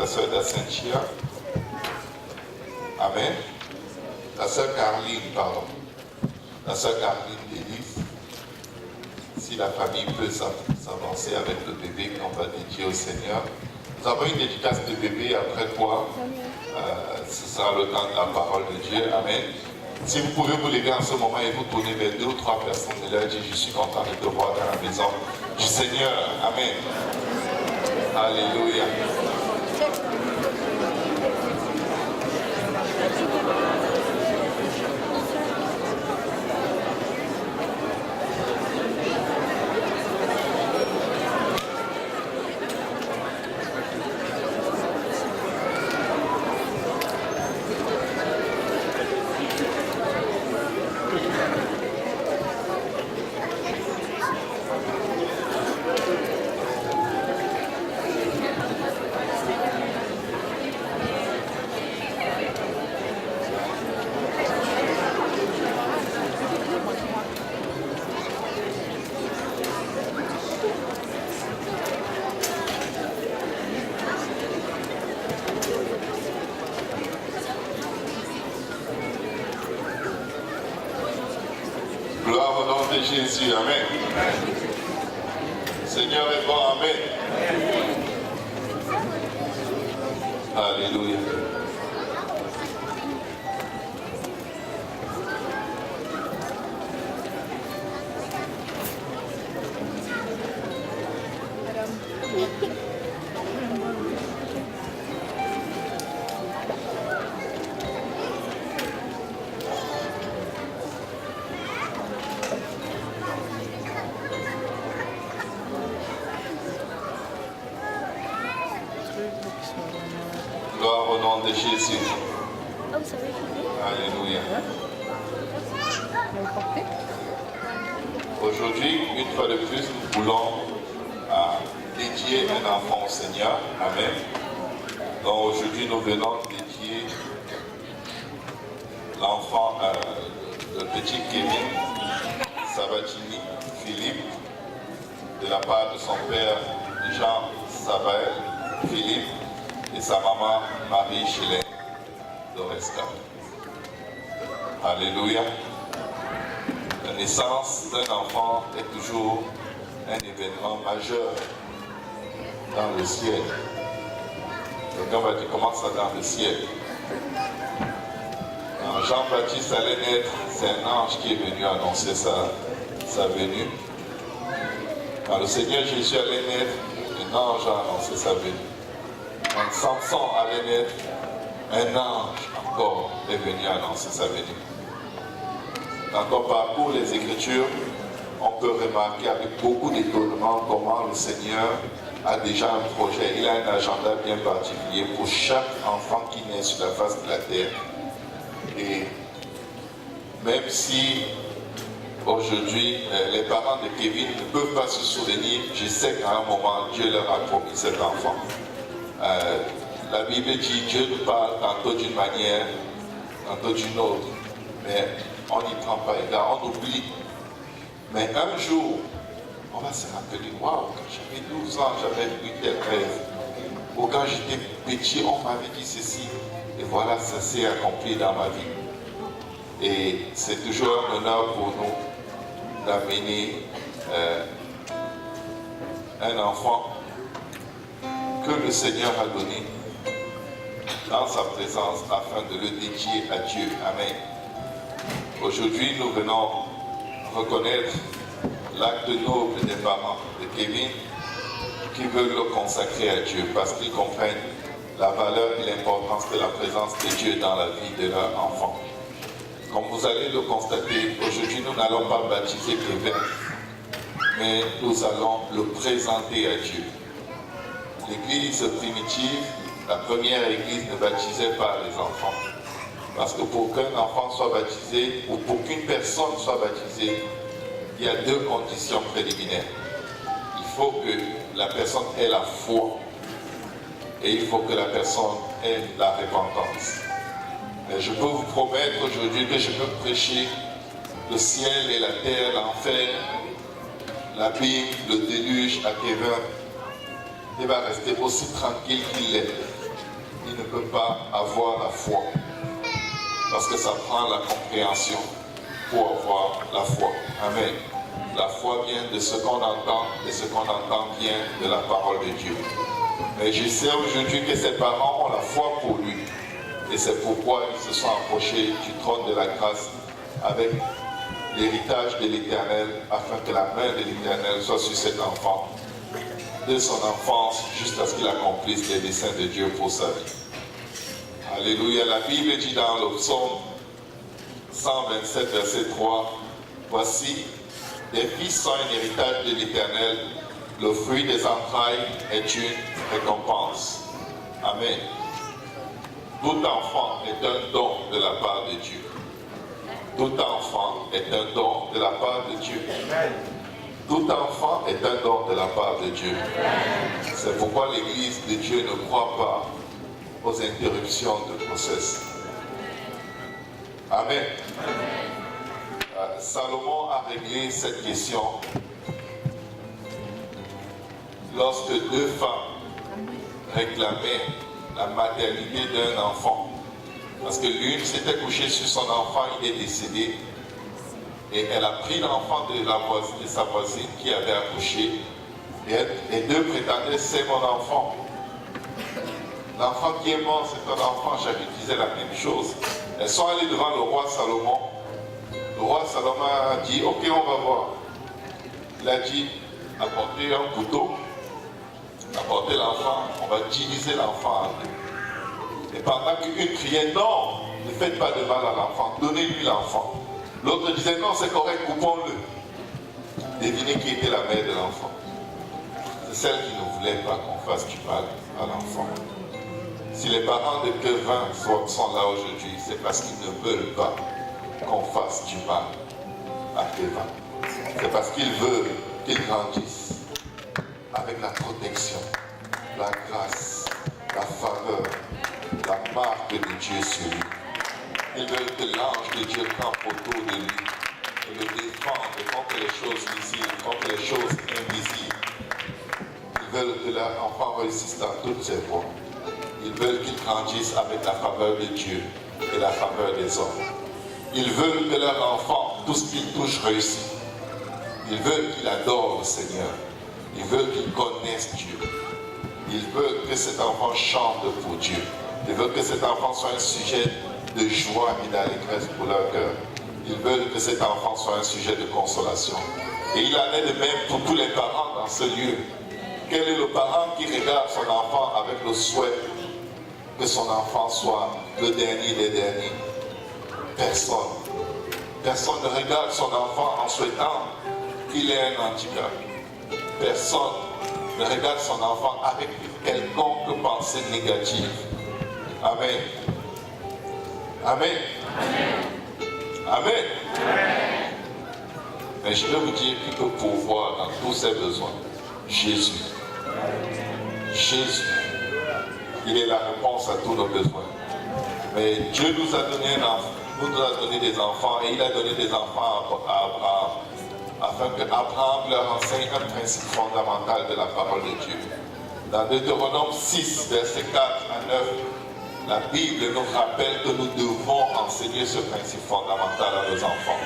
la sœur Dacentia. Amen. La sœur Carline, pardon. La sœur Carline d'Élise. Si la famille peut s'avancer avec le bébé qu'on va dédier au Seigneur. Nous avons une dédicace de bébé après quoi ce sera le temps de la parole de Dieu. Amen. Si vous pouvez vous lever en ce moment et vous tourner vers 2 ou 3 personnes et leur dire je suis content de te voir dans la maison du Seigneur. Amen. Alléluia. Gloire au nom de Jésus, amen. Seigneur est bon, amen. Alléluia. Gloire au nom de Jésus. Alléluia. Aujourd'hui, une fois de plus, nous voulons dédier un enfant au Seigneur. Amen. Donc aujourd'hui, nous venons dédier l'enfant, le petit Kevin Sabatini Philippe, de la part de son père Jean Sabaël Philippe et sa maman Marie Chilin d'Oresta. Alléluia. La naissance d'un enfant est toujours un événement majeur dans le ciel. Quelqu'un va dire comment ça dans le ciel. Quand Jean-Baptiste allait naître, c'est un ange qui est venu annoncer sa venue. Quand le Seigneur Jésus allait naître, un ange a annoncé sa venue. Quand Samson allait naître, un ange encore est venu annoncer sa venue. Quand on parcourt les Écritures, on peut remarquer avec beaucoup d'étonnement comment le Seigneur a déjà un projet. Il a un agenda bien particulier pour chaque enfant qui naît sur la face de la terre. Et même si aujourd'hui les parents de Kevin ne peuvent pas se souvenir, je sais qu'à un moment Dieu leur a promis cet enfant. La Bible dit Dieu nous parle tantôt d'une manière, tantôt d'une autre, mais on n'y prend pas égard, on oublie. Mais un jour, on va se rappeler, waouh, quand j'avais 12 ans, j'avais eu tel rêve. Ou quand j'étais petit, on m'avait dit ceci. Et voilà, ça s'est accompli dans ma vie. Et c'est toujours un honneur pour nous d'amener un enfant que le Seigneur a donné dans sa présence afin de le dédier à Dieu. Amen. Aujourd'hui, nous venons reconnaître l'acte noble des parents de Kevin qui veulent le consacrer à Dieu parce qu'ils comprennent la valeur et l'importance de la présence de Dieu dans la vie de leur enfant. Comme vous allez le constater, aujourd'hui nous n'allons pas baptiser Kevin, mais nous allons le présenter à Dieu. L'église primitive, la première église ne baptisait pas les enfants. Parce que pour qu'un enfant soit baptisé, ou pour qu'une personne soit baptisée, il y a 2 conditions préliminaires. Il faut que la personne ait la foi et il faut que la personne ait la repentance. Mais je peux vous promettre aujourd'hui que je peux prêcher le ciel et la terre, l'enfer, l'abîme, le déluge à Kevin. Il va rester aussi tranquille qu'il l'est. peut pas avoir la foi. Parce que ça prend la compréhension pour avoir la foi. Amen. La foi vient de ce qu'on entend, et ce qu'on entend vient de la parole de Dieu. Mais je sais aujourd'hui que ses parents ont la foi pour lui. Et c'est pourquoi ils se sont approchés du trône de la grâce avec l'héritage de l'Éternel, afin que la main de l'Éternel soit sur cet enfant, de son enfance, jusqu'à ce qu'il accomplisse les desseins de Dieu pour sa vie. Alléluia. La Bible dit dans le psaume 127, verset 3, « Voici, les fils sont un héritage de l'Éternel, le fruit des entrailles est une récompense. » Amen. Tout enfant est un don de la part de Dieu. Tout enfant est un don de la part de Dieu. Tout enfant est un don de la part de Dieu. C'est pourquoi l'Église de Dieu ne croit pas aux interruptions de grossesse. Amen. Salomon a réglé cette question lorsque deux femmes réclamaient la maternité d'un enfant. Parce que l'une s'était couchée sur son enfant, il est décédé. Et elle a pris l'enfant de sa voisine qui avait accouché. Et les deux prétendaient, c'est mon enfant. L'enfant qui est mort, c'est ton enfant. Chacun disait la même chose. Elles sont allées devant le roi Salomon. Le roi Salomon a dit, ok, on va voir. Il a dit, apportez un couteau, apportez l'enfant, on va diviser l'enfant. Et pendant qu'une criait, non, ne faites pas de mal à l'enfant, donnez-lui l'enfant. L'autre disait, non, c'est correct, coupons-le. Devinez qui était la mère de l'enfant. C'est celle qui ne voulait pas qu'on fasse du mal à l'enfant. Si les parents de Kevin sont là aujourd'hui, c'est parce qu'ils ne veulent pas qu'on fasse du mal à Kevin. C'est parce qu'ils veulent qu'il grandisse avec la protection, la grâce, la faveur, la marque de Dieu sur lui. Ils veulent que l'ange de Dieu campe autour de lui et le défende contre les choses visibles, contre les choses invisibles. Ils veulent que leur enfant réussisse dans toutes ses voies. Ils veulent qu'il grandisse avec la faveur de Dieu et la faveur des hommes. Ils veulent que leur enfant, tout ce qu'il touche, réussisse. Ils veulent qu'il adore le Seigneur. Ils veulent qu'il connaisse Dieu. Ils veulent que cet enfant chante pour Dieu. Ils veulent que cet enfant soit un sujet de joie et d'allégresse pour leur cœur. Ils veulent que cet enfant soit un sujet de consolation. Et il en est de même pour tous les parents dans ce lieu. Quel est le parent qui regarde son enfant avec le souhait que son enfant soit le dernier des derniers? Personne. Personne ne regarde son enfant en souhaitant qu'il ait un handicap. Personne ne regarde son enfant avec quelconque pensée négative. Amen. Amen. Amen. Mais je vais vous dire qu'il peut pourvoir dans tous ses besoins. Jésus. Jésus. Il est la réponse à tous nos besoins. Mais Dieu nous a donné des enfants et il a donné des enfants à Abraham afin qu'Abraham leur enseigne un principe fondamental de la parole de Dieu. Dans Deutéronome 6, versets 4 à 9, la Bible nous rappelle que nous devons enseigner ce principe fondamental à nos enfants.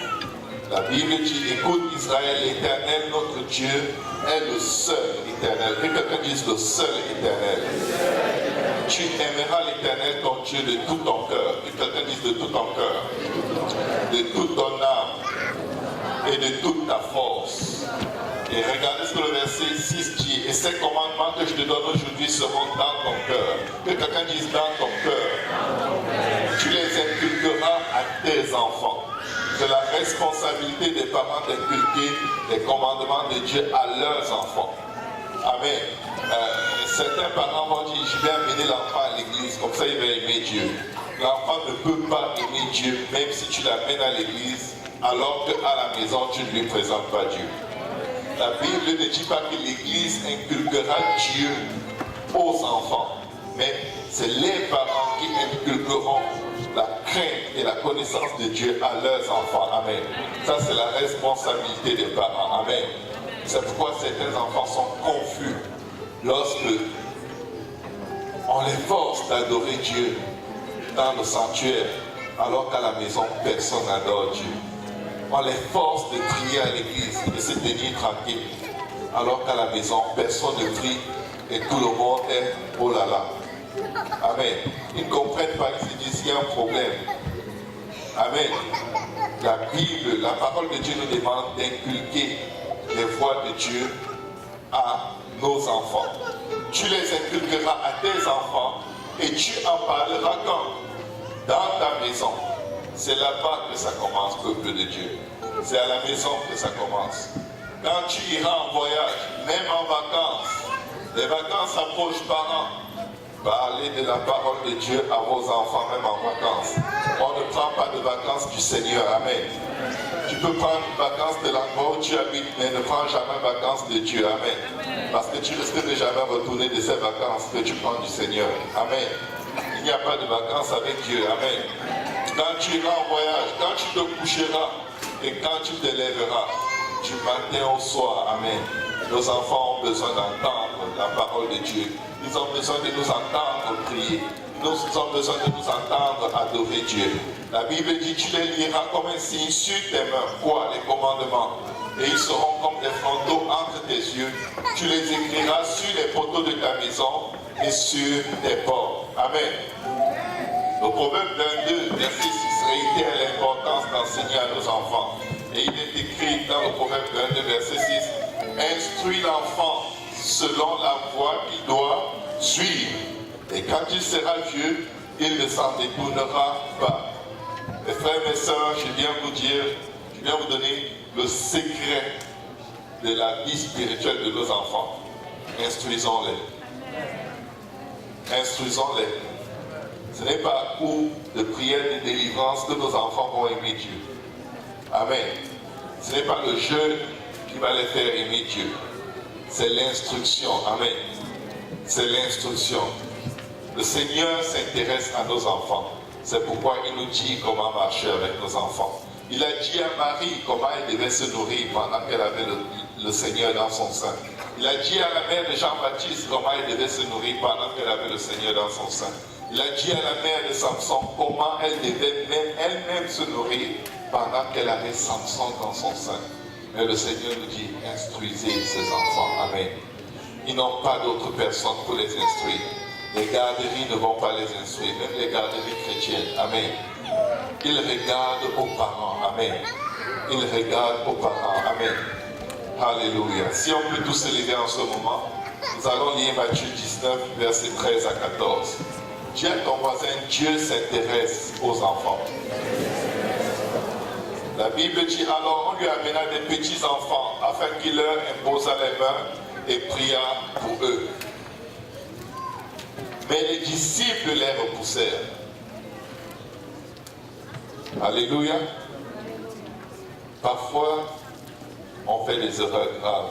La Bible dit, écoute Israël, l'Éternel, notre Dieu, est le seul éternel. Que quelqu'un dise le seul éternel. Tu aimeras l'Éternel, ton Dieu, de tout ton cœur. Que quelqu'un dise de tout ton cœur. De toute ton âme. Et de toute ta force. Et regardez ce que le verset 6 dit. Et ces commandements que je te donne aujourd'hui seront dans ton cœur. Que quelqu'un dise dans ton cœur. Tu les inculqueras à tes enfants. C'est la responsabilité des parents d'inculquer les commandements de Dieu à leurs enfants. Amen. Certains parents vont dire, je vais amener l'enfant à l'église, comme ça il va aimer Dieu. L'enfant ne peut pas aimer Dieu, même si tu l'amènes à l'église, alors qu'à la maison tu ne lui présentes pas Dieu. La Bible ne dit pas que l'église inculquera Dieu aux enfants, mais c'est les parents qui inculqueront la crainte et la connaissance de Dieu à leurs enfants. Amen. Ça, c'est la responsabilité des parents. Amen. C'est pourquoi certains enfants sont confus lorsque On les force d'adorer Dieu dans le sanctuaire, alors qu'à la maison, personne n'adore Dieu. On les force de prier à l'église et se tenir tranquille, alors qu'à la maison, personne ne prie et tout le monde est oh là là. Amen. Ils ne comprennent pas, ils se disent qu'il y a un problème. Amen. La Bible, la parole de Dieu nous demande d'inculquer les voies de Dieu à nos enfants. Tu les inculqueras à tes enfants et tu en parleras quand? Dans ta maison. C'est là-bas que ça commence, peuple de Dieu. C'est à la maison que ça commence. Quand tu iras en voyage, même en vacances, les vacances approchent par an. Parlez de la parole de Dieu à vos enfants, même en vacances. On ne prend pas de vacances du Seigneur. Amen. Tu peux prendre vacances de l'endroit où tu habites, mais ne prends jamais vacances de Dieu. Amen. Parce que tu risques de jamais retourner de ces vacances que tu prends du Seigneur. Amen. Il n'y a pas de vacances avec Dieu. Amen. Quand tu iras en voyage, quand tu te coucheras et quand tu te lèveras, du matin au soir. Amen. Nos enfants ont besoin d'entendre la parole de Dieu. Ils ont besoin de nous entendre prier. Nous avons besoin de nous entendre adorer Dieu. La Bible dit, tu les liras comme un signe sur tes mains. Quoi? Les commandements. Et ils seront comme des fantômes entre tes yeux. Tu les écriras sur les poteaux de ta maison et sur tes portes. Amen. Le Proverbe 22, verset 6, réitère l'importance d'enseigner à nos enfants. Et il est écrit dans le Proverbe 22, verset 6, instruis l'enfant selon la voie qu'il doit suivre. Et quand il sera vieux, il ne s'en détournera pas. Mes frères et mes sœurs, je viens vous donner le secret de la vie spirituelle de nos enfants. Instruisons-les. Instruisons-les. Ce n'est pas à coup de prière de délivrance que nos enfants vont aimer Dieu. Amen. Ce n'est pas le jeûne qui va les faire aimer Dieu. C'est l'instruction. Amen. C'est l'instruction. Le Seigneur s'intéresse à nos enfants. C'est pourquoi il nous dit comment marcher avec nos enfants. Il a dit à Marie comment elle devait se nourrir pendant qu'elle avait le Seigneur dans son sein. Il a dit à la mère de Jean-Baptiste comment elle devait se nourrir pendant qu'elle avait le Seigneur dans son sein. Il a dit à la mère de Samson comment elle devait elle-même se nourrir pendant qu'elle avait Samson dans son sein. Mais le Seigneur nous dit, instruisez ces enfants. Amen. Ils n'ont pas d'autres personnes pour les instruire. Les garderies ne vont pas les instruire, même les garderies chrétiennes. Amen. Ils regardent aux parents. Amen. Ils regardent aux parents. Amen. Alléluia. Si on peut tous se lever en ce moment, nous allons lire Matthieu 19, versets 13 à 14. Dis à ton voisin, Dieu s'intéresse aux enfants. La Bible dit, alors on lui amena des petits enfants afin qu'il leur imposa les mains et pria pour eux. Mais les disciples les repoussèrent. Alléluia. Parfois, on fait des erreurs graves.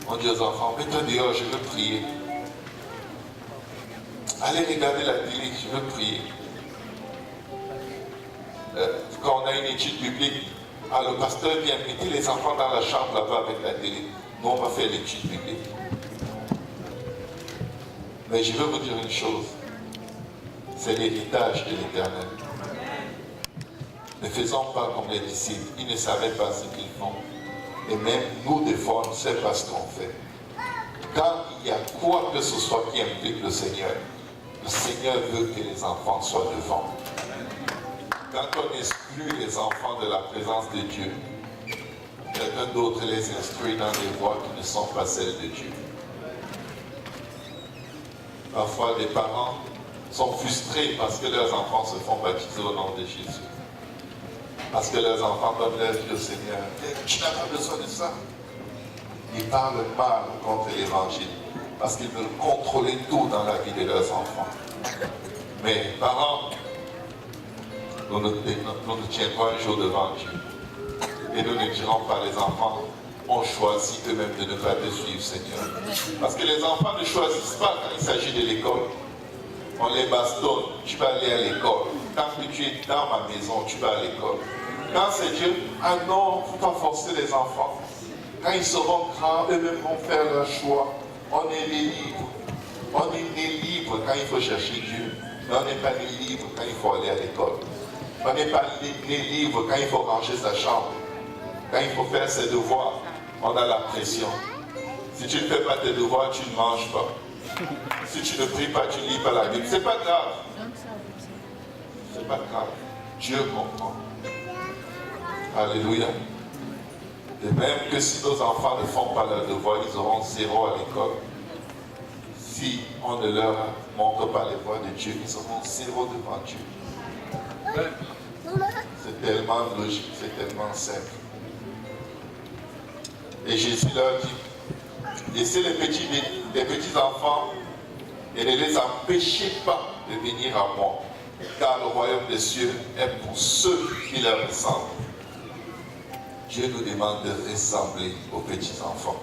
On dit aux enfants, mets-toi dehors, je veux prier. Allez regarder la télé, je veux prier. Quand on a une étude biblique, le pasteur vient mettez les enfants dans la chambre là-bas avec la télé. Nous, on va faire l'étude biblique. Mais je veux vous dire une chose. C'est l'héritage de l'Éternel. Ne faisons pas comme les disciples. Ils ne savaient pas ce qu'ils font. Et même nous, des fois, on ne sait pas ce qu'on fait. Quand il y a quoi que ce soit qui implique le Seigneur veut que les enfants soient devant. Quand on exclut les enfants de la présence de Dieu, quelqu'un d'autre les instruit dans des voies qui ne sont pas celles de Dieu. Parfois, les parents sont frustrés parce que leurs enfants se font baptiser au nom de Jésus. Parce que leurs enfants donnent leur vie au Seigneur. Tu n'as pas besoin de ça. Ils parlent mal contre l'évangile. Parce qu'ils veulent contrôler tout dans la vie de leurs enfants. Mais parents, nous nous tiendrons un jour devant Dieu. Et nous ne dirons pas les enfants ont choisi eux-mêmes de ne pas te suivre, Seigneur. Parce que les enfants ne choisissent pas quand il s'agit de l'école. On les bastonne, tu vas aller à l'école. Quand tu es dans ma maison, tu vas à l'école. Quand c'est Dieu, ah non, il ne faut pas forcer les enfants. Quand ils seront grands, eux-mêmes vont faire leur choix. On est les libres. On est né libre quand il faut chercher Dieu, mais on n'est pas né libre quand il faut aller à l'école. On n'est pas né libre quand il faut ranger sa chambre, quand il faut faire ses devoirs. On a la pression. Si tu ne fais pas tes devoirs, tu ne manges pas. Si tu ne pries pas, tu ne lis pas la Bible. C'est pas grave. C'est pas grave. Dieu comprend. Alléluia. Et même que si nos enfants ne font pas leurs devoirs, ils auront 0 à l'école. Si on ne leur montre pas les voies de Dieu, ils auront 0 devant Dieu. C'est tellement logique, c'est tellement simple. Et Jésus leur dit, laissez les petits enfants et ne les empêchez pas de venir à moi, car le royaume des cieux est pour ceux qui leur ressemblent. Dieu nous demande de ressembler aux petits enfants.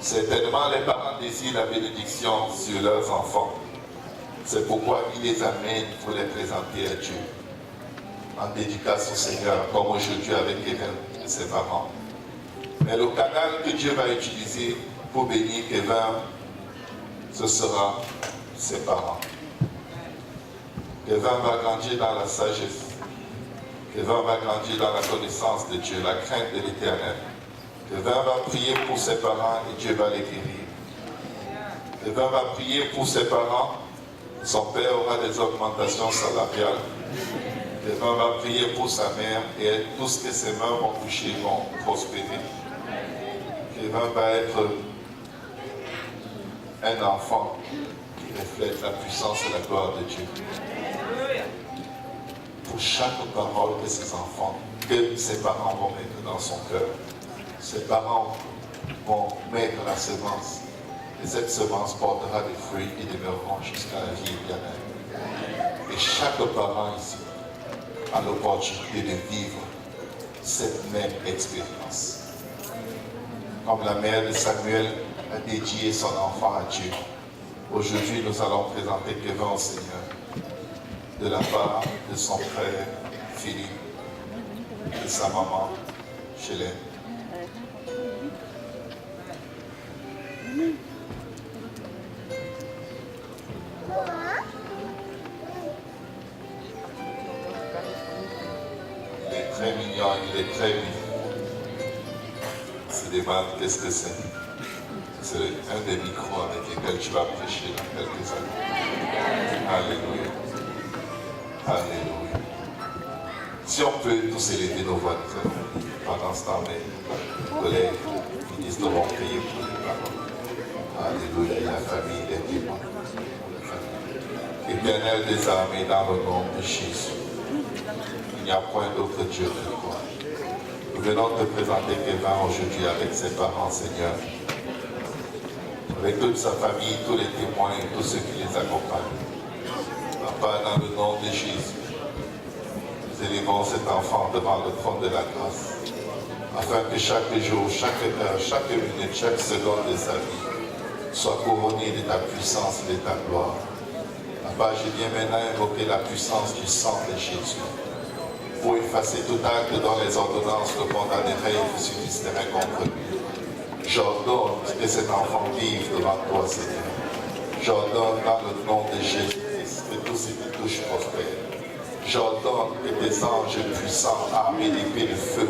Certainement, les parents désirent la bénédiction sur leurs enfants. C'est pourquoi ils les amènent pour les présenter à Dieu, en dédicace au Seigneur, comme aujourd'hui avec Kevin et ses parents. Mais le canal que Dieu va utiliser pour bénir Kevin, ce sera ses parents. Kevin va grandir dans la sagesse. Kevin va grandir dans la connaissance de Dieu, la crainte de l'Éternel. Kevin va prier pour ses parents et Dieu va les guérir. Kevin va prier pour ses parents. Son père aura des augmentations salariales. Kevin va prier pour sa mère et tout ce que ses mains vont toucher vont prospérer. Kevin va être un enfant qui reflète la puissance et la gloire de Dieu. Pour chaque parole de ses enfants, que ses parents vont mettre dans son cœur, ses parents vont mettre la semence. Et cette semence portera des fruits qui demeureront jusqu'à la vie éternelle. Et chaque parent ici a l'opportunité de vivre cette même expérience. Comme la mère de Samuel a dédié son enfant à Dieu, aujourd'hui nous allons présenter Kevin au Seigneur de la part de son frère Philippe, de sa maman Chelène. Il est très mignon, il est très vif. Il se demande qu'est-ce que c'est. C'est un des micros avec lesquels tu vas prêcher dans quelques années. Alléluia. Alléluia. Si on peut tous élever nos voix, nous allons pendant ce temps, mes collègues, ministres vont prier pour les parents. Alléluia. Et la famille est témoins. Éternel des armées, dans le nom de Jésus, il n'y a point d'autre Dieu que toi. Nous venons te présenter Kevin aujourd'hui avec ses parents, Seigneur, avec toute sa famille, tous les témoins et tous ceux qui les accompagnent. Papa, dans le nom de Jésus, nous élevons cet enfant devant le trône de la grâce, afin que chaque jour, chaque heure, chaque minute, chaque seconde de sa vie soit couronnée de ta puissance et de ta gloire. Papa, je viens maintenant invoquer la puissance du sang de Jésus pour effacer tout acte dont les ordonnances le condamneraient et le subsisteraient contre lui. J'ordonne que cet enfant vive devant toi, Seigneur. J'ordonne dans le nom de Jésus-Christ que tout ce qui touche prospère. J'ordonne que tes anges puissants armés d'épées de feu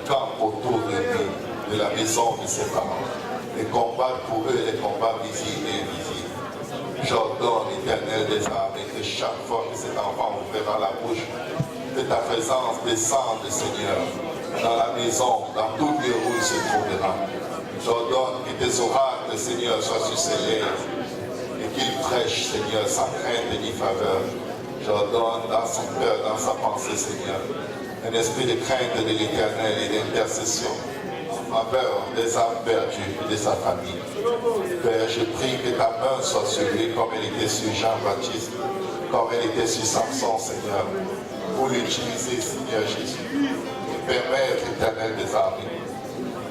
campent autour de lui, de la maison de ses parents. Les combats pour eux, les combats visibles et invisibles. J'ordonne, Éternel des armées, que chaque fois que cet enfant ouvrira la bouche, que ta présence descende, Seigneur, dans la maison, dans tout lieu où il se trouvera. J'ordonne que tes oracles, Seigneur, soient sur ses lèvres et qu'il prêche, Seigneur, sans crainte ni faveur. J'ordonne dans son cœur, dans sa pensée, Seigneur, un esprit de crainte de l'Éternel et d'intercession en faveur des âmes perdues et de sa famille. Père, je prie que ta main soit sur lui comme elle était sur Jean-Baptiste, comme elle était sur Samson, Seigneur, pour l'utiliser, Seigneur Jésus, et permettre, Éternel des armées,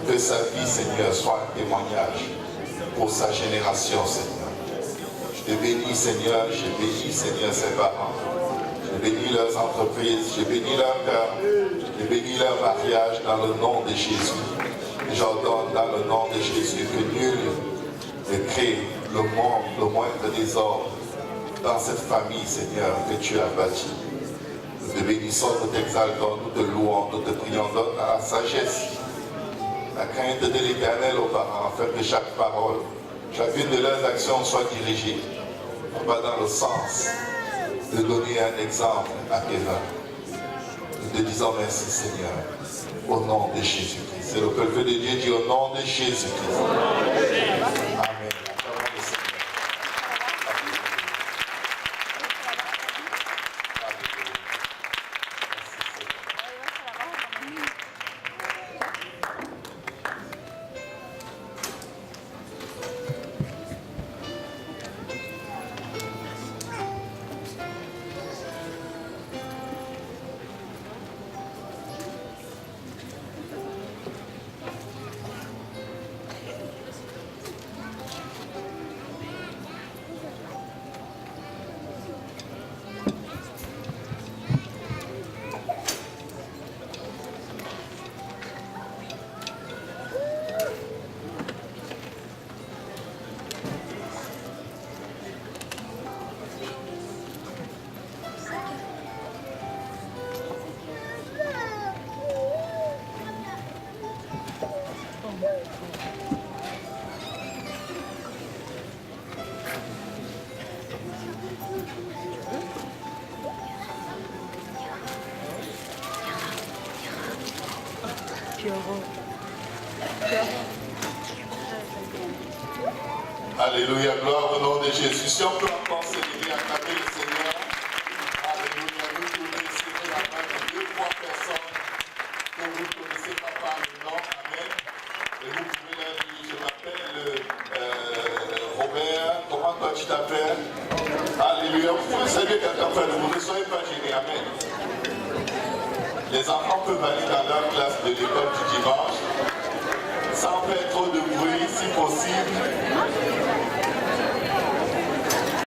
que sa vie, Seigneur, soit un témoignage pour sa génération, Seigneur. Je te bénis, Seigneur, je bénis, Seigneur, ses parents. Je bénis leurs entreprises, je bénis leur cœur, je bénis leur mariage dans le nom de Jésus. J'ordonne dans le nom de Jésus que nul ne crée le moindre désordre dans cette famille, Seigneur, que tu as bâtie. Nous te bénissons, nous t'exaltons, nous te louons, nous te prions, donne la sagesse, la crainte de l'Éternel aux parents, afin que chaque parole, chacune de leurs actions soit dirigée, non pas dans le sens de donner un exemple à Kevin. Nous te disons merci, Seigneur, au nom de Jésus-Christ. C'est le peuple de Dieu dit au nom de Jésus-Christ. Amen. Alléluia, gloire au nom de Jésus. Si on peut encore célébrer, acclamer le Seigneur. Alléluia, nous connaissons la main de 2-3 personnes que vous ne connaissez pas par le nom. Amen. Et vous pouvez leur dire, je m'appelle Robert. Comment toi tu t'appelles? Alléluia. Vous pouvez saluer quelqu'un frère de vous, ne soyez pas gênés. Amen. Les enfants peuvent aller dans leur classe de l'école du dimanche sans faire trop de bruit si possible.